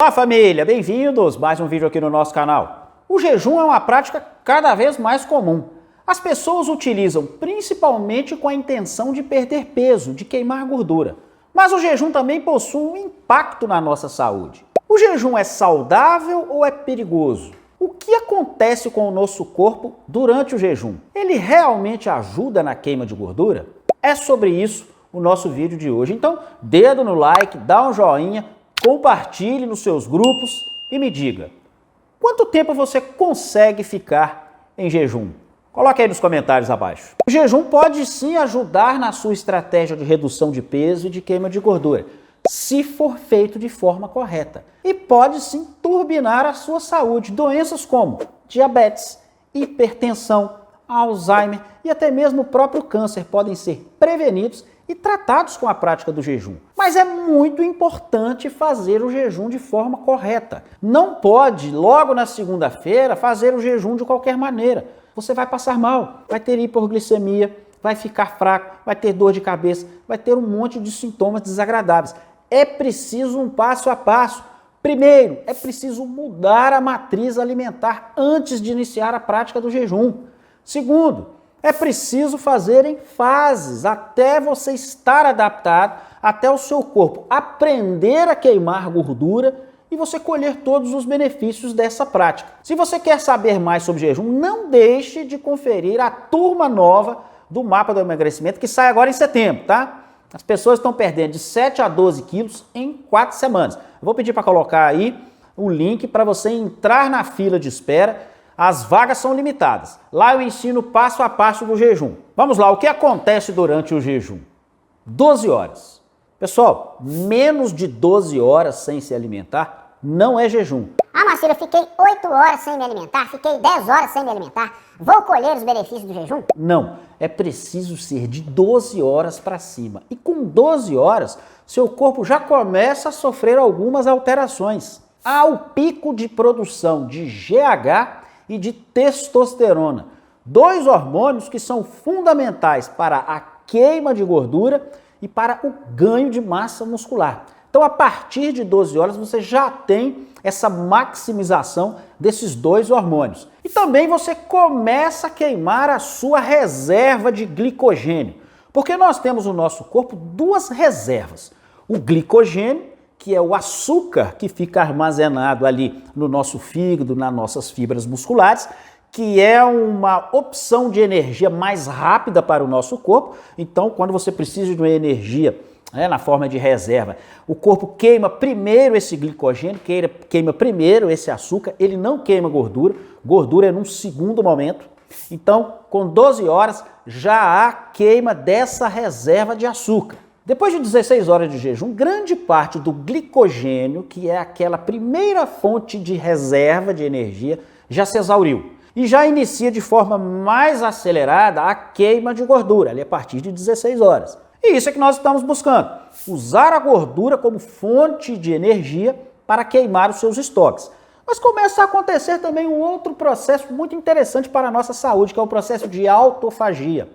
Olá família, bem-vindos! Mais um vídeo aqui no nosso canal. O jejum é uma prática cada vez mais comum. As pessoas utilizam principalmente com a intenção de perder peso, de queimar gordura. Mas o jejum também possui um impacto na nossa saúde. O jejum é saudável ou é perigoso? O que acontece com o nosso corpo durante o jejum? Ele realmente ajuda na queima de gordura? É sobre isso o nosso vídeo de hoje. Então, dedo no like, dá um joinha, compartilhe nos seus grupos e me diga, quanto tempo você consegue ficar em jejum? Coloque aí nos comentários abaixo. O jejum pode sim ajudar na sua estratégia de redução de peso e de queima de gordura, se for feito de forma correta. E pode sim turbinar a sua saúde. Doenças como diabetes, hipertensão, Alzheimer e até mesmo o próprio câncer podem ser prevenidos e tratados com a prática do jejum. Mas é muito importante fazer o jejum de forma correta. Não pode, logo na segunda-feira, fazer o jejum de qualquer maneira. Você vai passar mal, vai ter hipoglicemia, vai ficar fraco, vai ter dor de cabeça, vai ter um monte de sintomas desagradáveis. É preciso um passo a passo. Primeiro, é preciso mudar a matriz alimentar antes de iniciar a prática do jejum. Segundo, é preciso fazer em fases, até você estar adaptado, até o seu corpo aprender a queimar gordura e você colher todos os benefícios dessa prática. Se você quer saber mais sobre jejum, não deixe de conferir a turma nova do Mapa do Emagrecimento, que sai agora em setembro, tá? As pessoas estão perdendo de 7 a 12 quilos em 4 semanas. Eu vou pedir para colocar aí o link para você entrar na fila de espera. As vagas são limitadas. Lá eu ensino passo a passo do jejum. Vamos lá, o que acontece durante o jejum? 12 horas. Pessoal, menos de 12 horas sem se alimentar não é jejum. Ah, Marcelo, eu fiquei 8 horas sem me alimentar, fiquei 10 horas sem me alimentar. Vou colher os benefícios do jejum? Não, é preciso ser de 12 horas para cima. E com 12 horas, seu corpo já começa a sofrer algumas alterações. Há o pico de produção de GH e de testosterona, dois hormônios que são fundamentais para a queima de gordura e para o ganho de massa muscular. Então, a partir de 12 horas, você já tem essa maximização desses dois hormônios. E também você começa a queimar a sua reserva de glicogênio, porque nós temos no nosso corpo duas reservas. O glicogênio, que é o açúcar que fica armazenado ali no nosso fígado, nas nossas fibras musculares, que é uma opção de energia mais rápida para o nosso corpo. Então, quando você precisa de uma energia na forma de reserva, o corpo queima primeiro esse glicogênio, queima primeiro esse açúcar, ele não queima gordura, gordura é num segundo momento. Então, com 12 horas, já há queima dessa reserva de açúcar. Depois de 16 horas de jejum, grande parte do glicogênio, que é aquela primeira fonte de reserva de energia, já se exauriu. E já inicia de forma mais acelerada a queima de gordura, ali a partir de 16 horas. E isso é que nós estamos buscando, usar a gordura como fonte de energia para queimar os seus estoques. Mas começa a acontecer também um outro processo muito interessante para a nossa saúde, que é o processo de autofagia.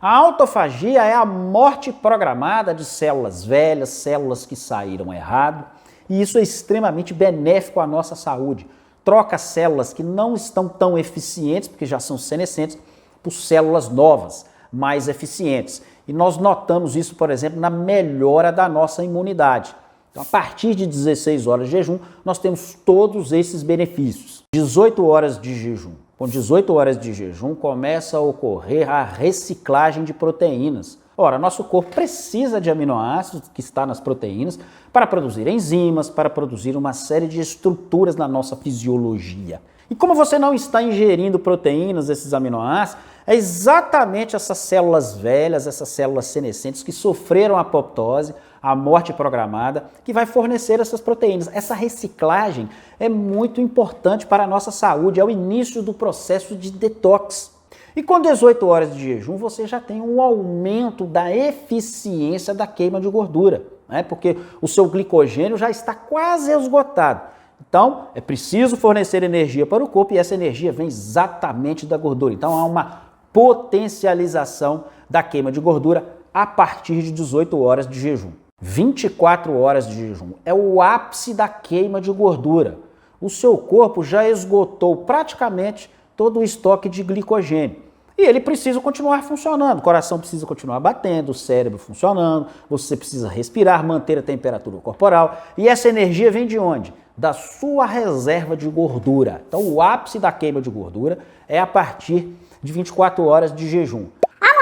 A autofagia é a morte programada de células velhas, células que saíram errado, e isso é extremamente benéfico à nossa saúde. Troca células que não estão tão eficientes, porque já são senescentes, por células novas, mais eficientes. E nós notamos isso, por exemplo, na melhora da nossa imunidade. Então, a partir de 16 horas de jejum, nós temos todos esses benefícios. 18 horas de jejum. Com 18 horas de jejum, começa a ocorrer a reciclagem de proteínas. Ora, nosso corpo precisa de aminoácidos que está nas proteínas para produzir enzimas, para produzir uma série de estruturas na nossa fisiologia. E como você não está ingerindo proteínas, esses aminoácidos, é exatamente essas células velhas, essas células senescentes que sofreram a apoptose, a morte programada, que vai fornecer essas proteínas. Essa reciclagem é muito importante para a nossa saúde, é o início do processo de detox. E com 18 horas de jejum, você já tem um aumento da eficiência da queima de gordura, né? Porque o seu glicogênio já está quase esgotado. Então, é preciso fornecer energia para o corpo e essa energia vem exatamente da gordura. Então, há uma potencialização da queima de gordura a partir de 18 horas de jejum. 24 horas de jejum é o ápice da queima de gordura. O seu corpo já esgotou praticamente todo o estoque de glicogênio. E ele precisa continuar funcionando, o coração precisa continuar batendo, o cérebro funcionando, você precisa respirar, manter a temperatura corporal. E essa energia vem de onde? Da sua reserva de gordura. Então o ápice da queima de gordura é a partir de 24 horas de jejum.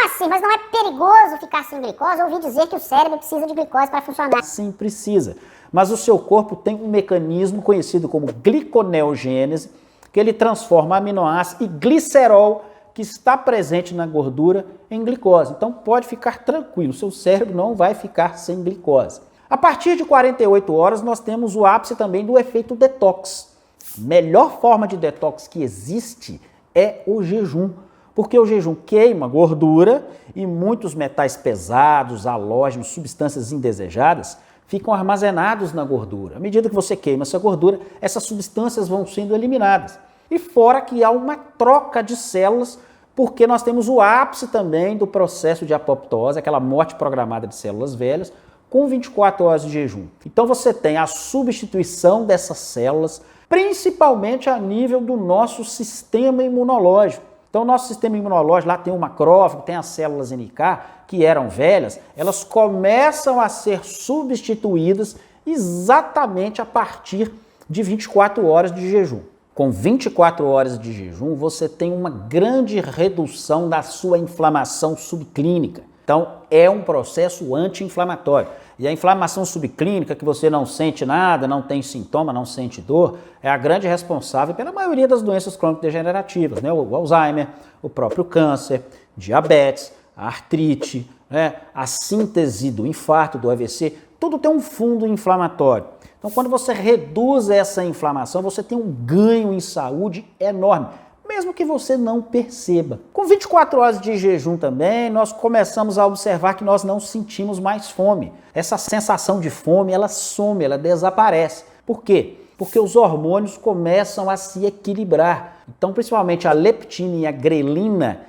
Assim, mas não é perigoso ficar sem glicose? Eu ouvi dizer que o cérebro precisa de glicose para funcionar. Sim, precisa. Mas o seu corpo tem um mecanismo conhecido como gliconeogênese, que ele transforma aminoácido e glicerol, que está presente na gordura, em glicose. Então pode ficar tranquilo, seu cérebro não vai ficar sem glicose. A partir de 48 horas nós temos o ápice também do efeito detox. A melhor forma de detox que existe é o jejum. Porque o jejum queima gordura e muitos metais pesados, halógenos, substâncias indesejadas ficam armazenados na gordura. À medida que você queima essa gordura, essas substâncias vão sendo eliminadas. E fora que há uma troca de células, porque nós temos o ápice também do processo de apoptose, aquela morte programada de células velhas, com 24 horas de jejum. Então você tem a substituição dessas células, principalmente a nível do nosso sistema imunológico. Então, o nosso sistema imunológico, lá tem o macrófago, tem as células NK, que eram velhas, elas começam a ser substituídas exatamente a partir de 24 horas de jejum. Com 24 horas de jejum, você tem uma grande redução da sua inflamação subclínica. Então, é um processo anti-inflamatório. E a inflamação subclínica, que você não sente nada, não tem sintoma, não sente dor, é a grande responsável pela maioria das doenças crônico-degenerativas, né? O Alzheimer, o próprio câncer, diabetes, a artrite, né? A síntese do infarto, do AVC, tudo tem um fundo inflamatório. Então, quando você reduz essa inflamação, você tem um ganho em saúde enorme, mesmo que você não perceba. Com 24 horas de jejum também, nós começamos a observar que nós não sentimos mais fome. Essa sensação de fome, ela some, ela desaparece. Por quê? Porque os hormônios começam a se equilibrar. Então, principalmente a leptina e a grelina,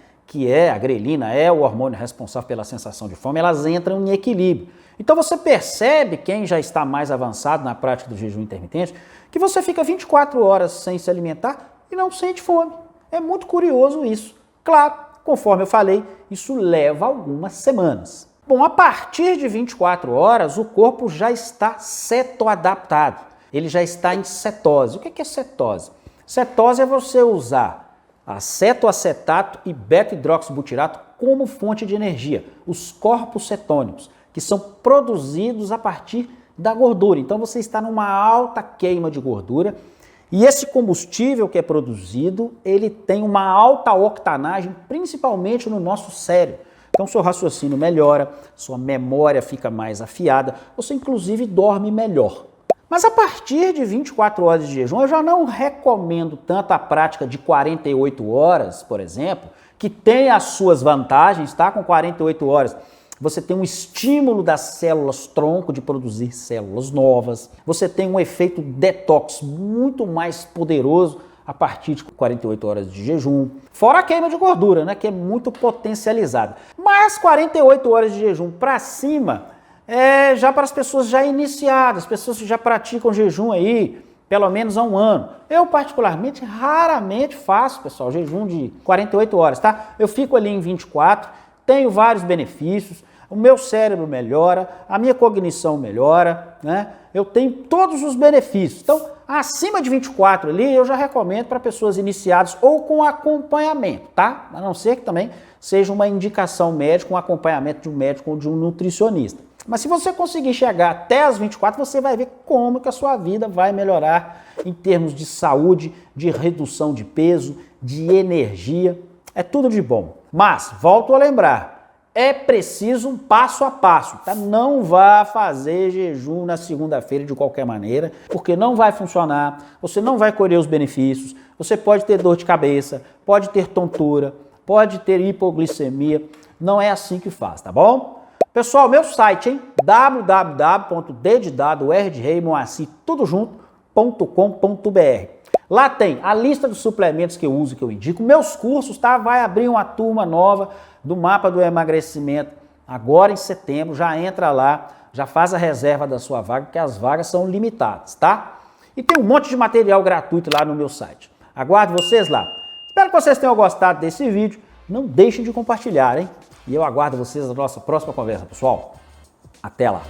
a grelina é o hormônio responsável pela sensação de fome, elas entram em equilíbrio. Então você percebe, quem já está mais avançado na prática do jejum intermitente, que você fica 24 horas sem se alimentar e não sente fome. É muito curioso isso. Claro, conforme eu falei, isso leva algumas semanas. Bom, a partir de 24 horas, o corpo já está cetoadaptado. Ele já está em cetose. O que é cetose? Cetose é você usar acetoacetato e beta-hidroxibutirato como fonte de energia, os corpos cetônicos, que são produzidos a partir da gordura. Então você está numa alta queima de gordura. E esse combustível que é produzido, ele tem uma alta octanagem, principalmente no nosso cérebro. Então seu raciocínio melhora, sua memória fica mais afiada, você inclusive dorme melhor. Mas a partir de 24 horas de jejum, eu já não recomendo tanto a prática de 48 horas, por exemplo, que tem as suas vantagens, tá? Com 48 horas. Você tem um estímulo das células tronco de produzir células novas. Você tem um efeito detox muito mais poderoso a partir de 48 horas de jejum. Fora a queima de gordura, né, que é muito potencializada. Mas 48 horas de jejum para cima é já para as pessoas já iniciadas, pessoas que já praticam jejum aí pelo menos há um ano. Eu particularmente raramente faço, pessoal, jejum de 48 horas, tá? Eu fico ali em 24, tenho vários benefícios. O meu cérebro melhora, a minha cognição melhora, né? Eu tenho todos os benefícios. Então, acima de 24 ali, eu já recomendo para pessoas iniciadas ou com acompanhamento, tá? A não ser que também seja uma indicação médica, um acompanhamento de um médico ou de um nutricionista. Mas se você conseguir chegar até as 24, você vai ver como que a sua vida vai melhorar em termos de saúde, de redução de peso, de energia. É tudo de bom. Mas, volto a lembrar, é preciso um passo a passo, tá? Não vá fazer jejum na segunda-feira de qualquer maneira, porque não vai funcionar, você não vai colher os benefícios, você pode ter dor de cabeça, pode ter tontura, pode ter hipoglicemia, não é assim que faz, tá bom? Pessoal, meu site, hein? www.dedidado.com.br. Lá tem a lista dos suplementos que eu uso, que eu indico, meus cursos, tá? Vai abrir uma turma nova do mapa do emagrecimento agora em setembro, já entra lá, já faz a reserva da sua vaga, porque as vagas são limitadas, tá? E tem um monte de material gratuito lá no meu site. Aguardo vocês lá. Espero que vocês tenham gostado desse vídeo. Não deixem de compartilhar, hein? E eu aguardo vocês na nossa próxima conversa, pessoal. Até lá!